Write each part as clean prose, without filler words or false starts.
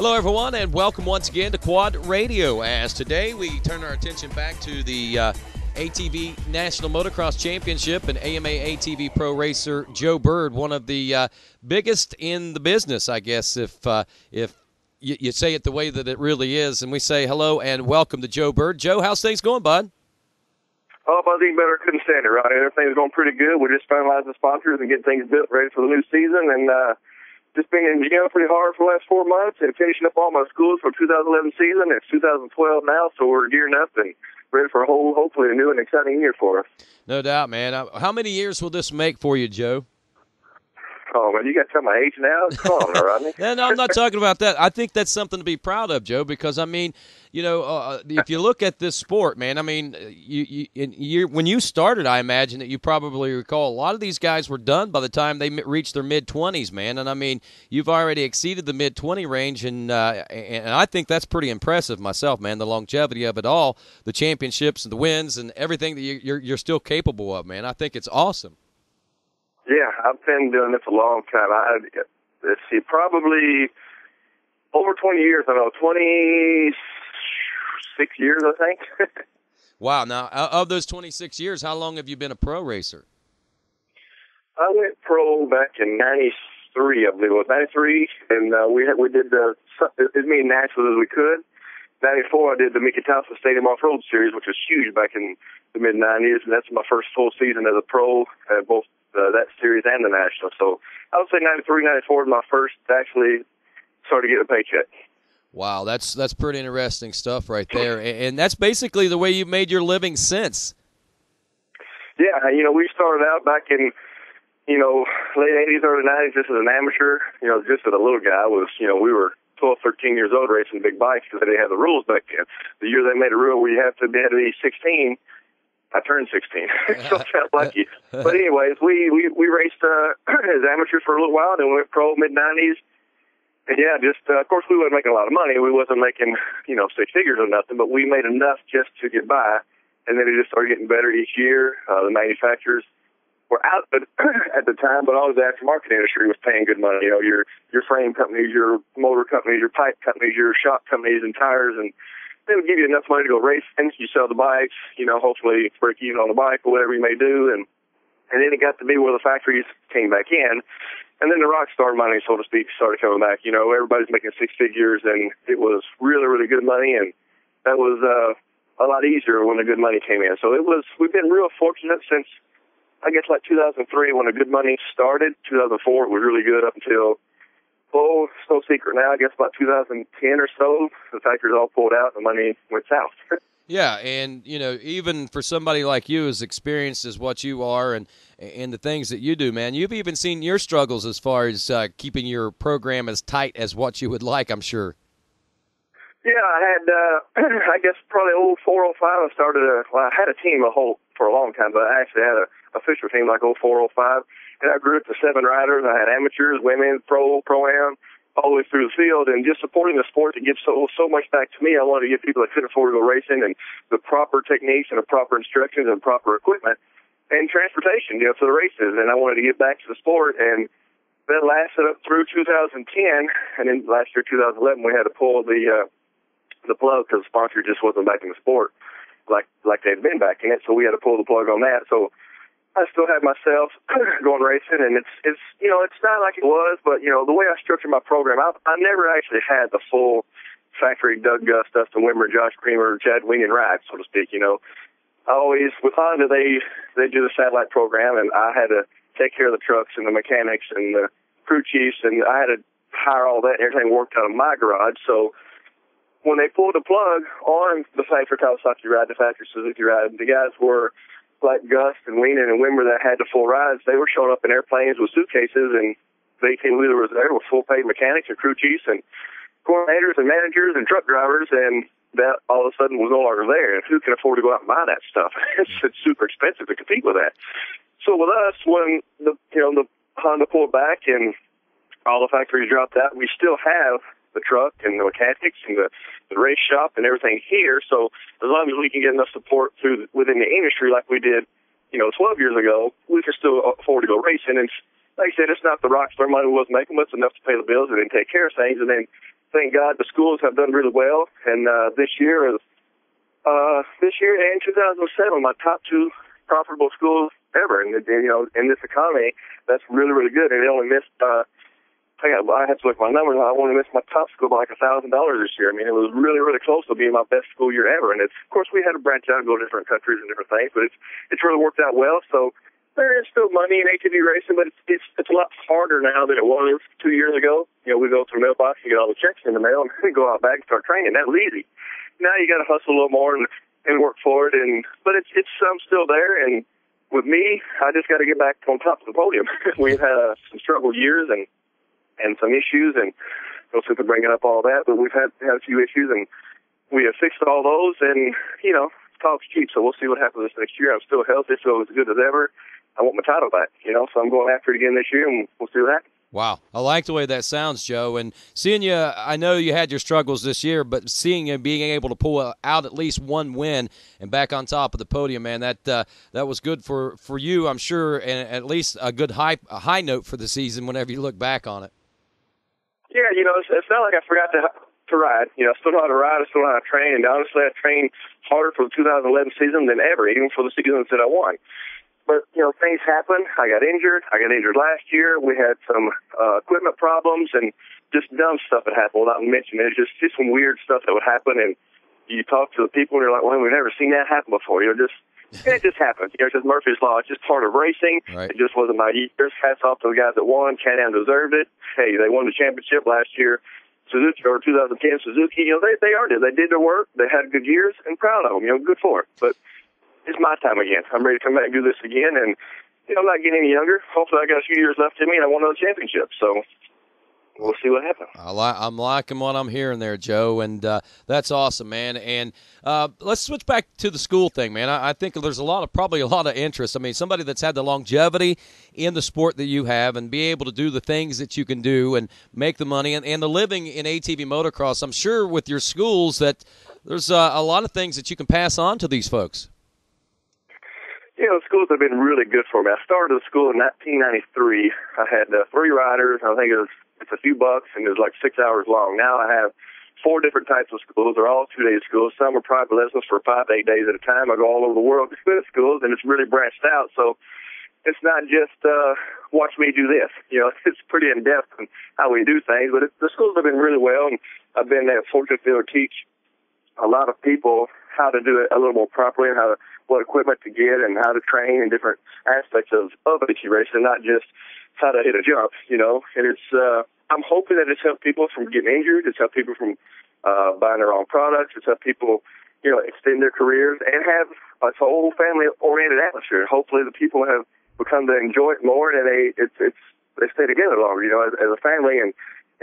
Hello, everyone, and welcome once again to Quadradio. As today we turn our attention back to the ATV National Motocross Championship and AMA ATV Pro Racer Joe Byrd, one of the biggest in the business, I guess, if you say it the way that it really is. And we say hello and welcome to Joe Byrd. Joe, how's things going, bud? Oh, Buzzy, better couldn't stand it, right? Everything's going pretty good. We're just finalizing the sponsors and getting things built, ready for the new season, and just been in jail pretty hard for the last 4 months and finishing up all my schools for 2011 season. It's 2012 now, so we're gearing up and ready for hopefully a new and exciting year for us. No doubt, man. How many years will this make for you, Joe? Oh, man, you got to tell my age now? Come on, Rodney. No, I'm not talking about that. I think that's something to be proud of, Joe, because, I mean, you know, if you look at this sport, man, I mean, when you started, I imagine that you probably recall a lot of these guys were done by the time they reached their mid-20s, man. And, I mean, you've already exceeded the mid-20 range, and I think that's pretty impressive myself, man, the longevity of it all, the championships and the wins and everything that you're still capable of, man. I think it's awesome. Yeah, I've been doing this a long time. Let's see, probably over 20 years. I don't know, 26 years, I think. Wow. Now, of those 26 years, how long have you been a pro racer? I went pro back in 93, I believe it was, 93, and we did as many nationals as we could. 94, I did the Mickey Thompson Stadium Off-Road Series, which was huge back in the mid-90s, and that's my first full season as a pro, both that series and the national. So I would say 93, 94 was my first actually started getting a paycheck. Wow, that's pretty interesting stuff right there. And that's basically the way you've made your living since. Yeah, you know, we started out back in, you know, late 80s, early 90s just as an amateur, you know, just as a little guy. We were 12, 13 years old racing big bikes because they didn't have the rules back then. The year they made a rule where you had to be 16, I turned 16, so I felt lucky. But anyways, we raced as amateurs for a little while, then we went pro mid-90s. And yeah, just, of course, we wasn't making a lot of money. We wasn't making, you know, six figures or nothing, but we made enough just to get by. And then it just started getting better each year. The manufacturers were out at the time, but all the aftermarket industry was paying good money. You know, your frame companies, your motor companies, your pipe companies, your shop companies and tires, and they would give you enough money to go race, and you sell the bikes, you know, hopefully break even on the bike or whatever you may do. And then it got to be where the factories came back in. And then the rock star money, so to speak, started coming back. You know, everybody's making six figures, and it was really, really good money. And that was a lot easier when the good money came in. So we've been real fortunate since, I guess, like 2003 when the good money started. 2004 it was really good up until, it's no secret now, I guess about 2010 or so, the factories all pulled out and the money went south. Yeah, and, you know, even for somebody like you as experienced as what you are and the things that you do, man, you've even seen your struggles as far as keeping your program as tight as what you would like, I'm sure. Yeah, I had, I guess probably 04, 05, I had a team for a long time, but I actually had an official team like 04, 05. And I grew up to 7 riders. I had amateurs, women, pro-am, all the way through the field. And just supporting the sport that gives so much back to me, I wanted to give people that couldn't afford to go racing and the proper techniques and the proper instructions and proper equipment and transportation, you know, for the races. And I wanted to get back to the sport. And that lasted up through 2010. And then last year, 2011, we had to pull the plug because the sponsor just wasn't back in the sport like they'd been back in it. So we had to pull the plug on that. So I still have myself going racing, and it's you know, it's not like it was, but, you know, the way I structured my program, I never actually had the full factory Doug Gus, Dustin Wimmer, Josh Creamer, Chad Weenan ride, so to speak, you know. I always, with Honda, they do the satellite program, and I had to take care of the trucks and the mechanics and the crew chiefs, and I had to hire all that, and everything worked out of my garage. So when they pulled the plug on the factory Kawasaki ride, the factory Suzuki ride, the guys were like Gus and Weenan and Wimmer that had the full rides. They were showing up in airplanes with suitcases, and the 18-wheeler was there with full-paid mechanics and crew chiefs and coordinators and managers and truck drivers, and that all of a sudden was no longer there. And who can afford to go out and buy that stuff? It's super expensive to compete with that. So with us, when the Honda pulled back and all the factories dropped out, we still have the truck and the mechanics and the race shop and everything here. So as long as we can get enough support within the industry like we did, you know, 12 years ago, we can still afford to go racing. And like I said, it's not the rock star money we was making, but it's enough to pay the bills and then take care of things. And then, thank God, the schools have done really well. And this year and 2007, my top 2 profitable schools ever. And in this economy, that's really, really good. And they only missed. I had to look at my numbers. I only missed my top school by like $1,000 this year. I mean, it was really, really close to being my best school year ever. And of course, we had to branch out and go to different countries and different things, but it's really worked out well. So there is still money in ATV racing, but it's a lot harder now than it was 2 years ago. We go to the mailbox and get all the checks in the mail and go out back and start training. That was easy. Now you got to hustle a little more and work for it. But it's still there. And with me, I just got to get back on top of the podium. We've had some struggle years and some issues, and don't simply bringing up all that, but we've had a few issues, and we have fixed all those, and, talk's cheap, so we'll see what happens this next year. I'm still healthy, so as good as ever. I want my title back, so I'm going after it again this year, and we'll see what happens. Wow. I like the way that sounds, Joe. And seeing you, I know you had your struggles this year, but seeing you being able to pull out at least one win and back on top of the podium, man, that was good for you, I'm sure, and at least a good high note for the season whenever you look back on it. Yeah, it's not like I forgot to ride. I still know how to ride. I still know how to train. And honestly, I trained harder for the 2011 season than ever, even for the seasons that I won. But, things happen. I got injured. I got injured last year. We had some equipment problems and just dumb stuff that happened without mentioning it. Just some weird stuff that would happen. And you talk to the people, and you're like, well, we've never seen that happen before. It just happened. It's just Murphy's Law. It's just part of racing. Right. It just wasn't my years. Hats off to the guys that won. Can-Am deserved it. Hey, they won the championship last year. Suzuki, or 2010 Suzuki, they earned it. They did their work. They had good years, and proud of them. Good for it. But it's my time again. I'm ready to come back and do this again. And, I'm not getting any younger. Hopefully I got a few years left in me, and I want another championship. So we'll see what happens. I'm liking what I'm hearing there, Joe, and that's awesome, man. And let's switch back to the school thing, man. I think there's probably a lot of interest. I mean, somebody that's had the longevity in the sport that you have and be able to do the things that you can do and make the money and the living in ATV motocross, I'm sure with your schools that there's a lot of things that you can pass on to these folks. The schools have been really good for me. I started the school in 1993. I had 3 riders. I think it's a few bucks, and it was like 6 hours long. Now I have 4 different types of schools. They're all 2-day schools. Some are private lessons for 5 to 8 days at a time. I go all over the world to schools, and it's really branched out. So it's not just watch me do this. It's pretty in-depth in how we do things. But the schools have been really well, and I've been fortunate to be able to teach a lot of people how to do it a little more properly and what equipment to get and how to train in different aspects of ATV racing, not just how to hit a jump, And it's I'm hoping that it's helped people from getting injured. It's helped people from buying their own products. It's helped people, extend their careers and have a whole family-oriented atmosphere. Hopefully the people have become to enjoy it more, and they stay together longer, as a family.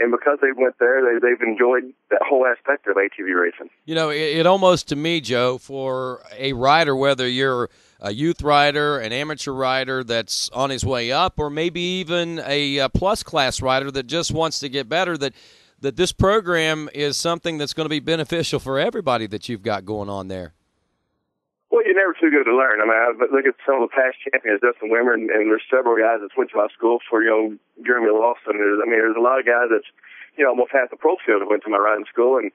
And because they went there, they've enjoyed that whole aspect of ATV racing. It almost, to me, Joe, for a rider, whether you're a youth rider, an amateur rider that's on his way up, or maybe even a plus class rider that just wants to get better, that this program is something that's going to be beneficial for everybody that you've got going on there. Well, you're never too good to learn. I mean, I look at some of the past champions, Dustin Wimmer, and there's several guys that went to my school for, Jeremy Lawson. There's a lot of guys that's, almost half the pro field that went to my riding school. And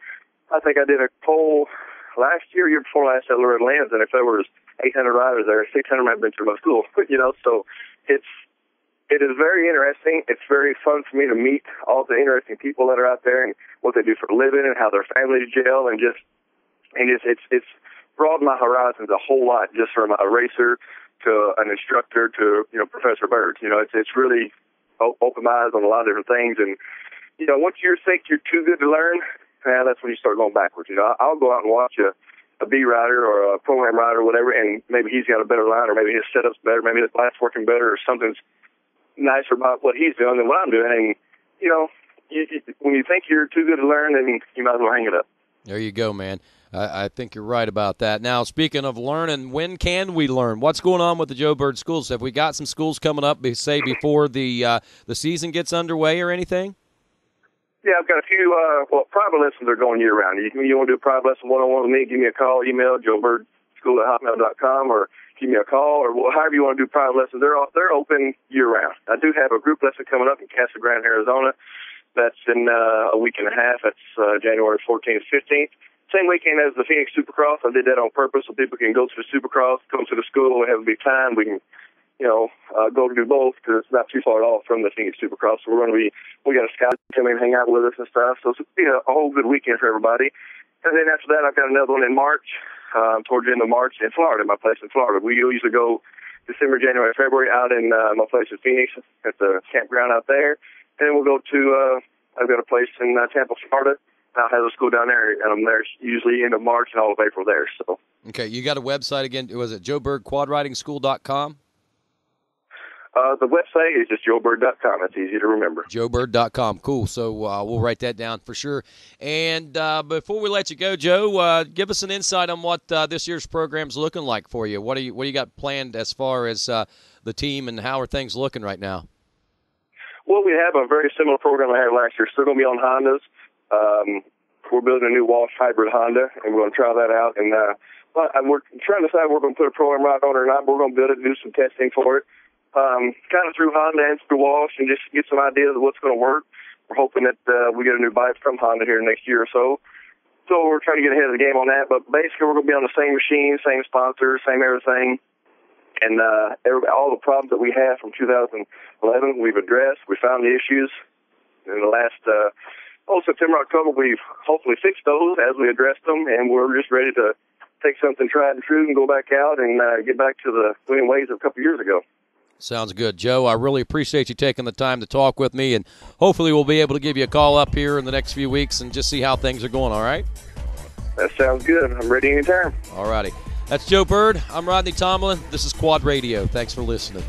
I think I did a poll last year before last at Loretta Lynn's, and if there was 800 riders there, 600 might have been through my school. So it is very interesting. It's very fun for me to meet all the interesting people that are out there and what they do for a living and how their families gel, and it's broadened my horizons a whole lot, just from a racer to an instructor to Professor Byrd. It's really opened my eyes on a lot of different things. And once you think you're too good to learn, that's when you start going backwards. I'll go out and watch a B rider or a program rider or whatever, and maybe he's got a better line, or maybe his setup's better, maybe his line's working better, or something's nicer about what he's doing than what I'm doing. And when you think you're too good to learn, then you might as well hang it up. There you go, man. I think you're right about that. Now, speaking of learning, when can we learn? What's going on with the Joe Byrd schools? Have we got some schools coming up, say, before the season gets underway or anything? Yeah, I've got a few, private lessons are going year-round. You want to do a private lesson one-on-one with me, give me a call, email, joebyrdschool@hotmail.com, or give me a call, or however you want to do private lessons. They're open year-round. I do have a group lesson coming up in Casa Grande, Arizona. That's in a week and a half. That's January 14th, 15th. Same weekend as the Phoenix Supercross. I did that on purpose so people can go to the Supercross, come to the school, and have a big time. We can, go to do both because it's not too far at all from the Phoenix Supercross. So we got a scout come in and hang out with us and stuff. So it's a whole good weekend for everybody. And then after that, I've got another one in March, towards the end of March in Florida, my place in Florida. We usually go December, January, February out in my place in Phoenix at the campground out there. And then we'll go to, I've got a place in Tampa, Florida. I'll have a school down there, and I'm there usually end of March and all of April there. So. Okay, you got a website again. Was it joebirdquadradingschool.com? The website is just joebird.com. It's easy to remember. joebird.com. Cool. So we'll write that down for sure. And before we let you go, Joe, give us an insight on what this year's program's looking like for you. What do you got planned as far as the team, and how are things looking right now? Well, we have a very similar program I had last year. Still going to be on Hondas. We're building a new Walsh hybrid Honda, and we're going to try that out. And we're trying to decide if we're going to put a program right on it or not. We're going to build it and do some testing for it. Kind of through Honda and through Walsh, and just get some ideas of what's going to work. We're hoping that we get a new bike from Honda here next year or so. So we're trying to get ahead of the game on that. But basically, we're going to be on the same machine, same sponsor, same everything. And all the problems that we had from 2011, we've addressed. We found the issues. In the last September, October, we've hopefully fixed those as we addressed them, and we're just ready to take something tried and true and go back out and get back to the winning ways of a couple years ago. Sounds good. Joe, I really appreciate you taking the time to talk with me, and hopefully we'll be able to give you a call up here in the next few weeks and just see how things are going, all right? That sounds good. I'm ready anytime. All righty. That's Joe Byrd. I'm Rodney Tomlin. This is Quadradio. Thanks for listening.